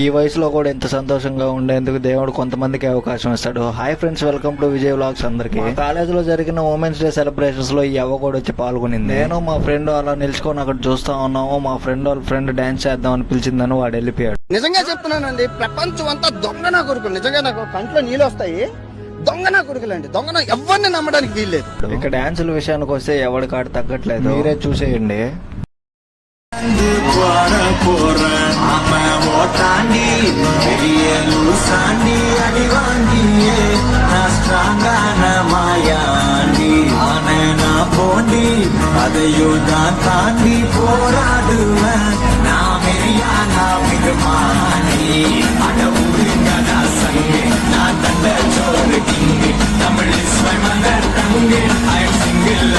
ఈ వయసులో కూడా ఎంత సంతోషంగా ఉండేందుకు దేవుడు కొంతమందికి అవకాశం ఇస్తాడు. Hi friends, welcome to Vijay vlogs. అందరికి కాలేజీలో జరిగిన ఉమెన్స్ డే సెలబ్రేషన్స్ లో ఈ అవ్వ కూడా వచ్చి పాల్గొనింది. నేను మా ఫ్రెండ్ అలా నిల్చుకొని అక్కడ చూస్తా ఉన్నాము. మా ఫ్రెండ్ వాళ్ళ ఫ్రెండ్ డాన్స్ చేద్దామని పిలిచిందని వాడు వెళ్ళిపోయాడు. నిజంగా చెప్తున్నానండి, ప్రపంచం అంతా దొంగ నా కొడుకులు. నిజంగా నాకు కంట్లో నీళ్ళు వస్తాయి. దొంగ నా కొడుకులండి, దొంగ ఎవరిని నమ్మడానికి వీల్లేదు. ఇక డాన్సుల విషయానికి వస్తే ఎవరి కాడు తగ్గట్లేదు, మీరే చూసేయండి. அதையுதான் தாண்டி போராடுவேன் நான் விடுமானி அடவுங்கடா சங்கே நான் தந்த சோறு கிங்கு தமிழ் மன்னர் தங்கு ஐ சிங்கிள்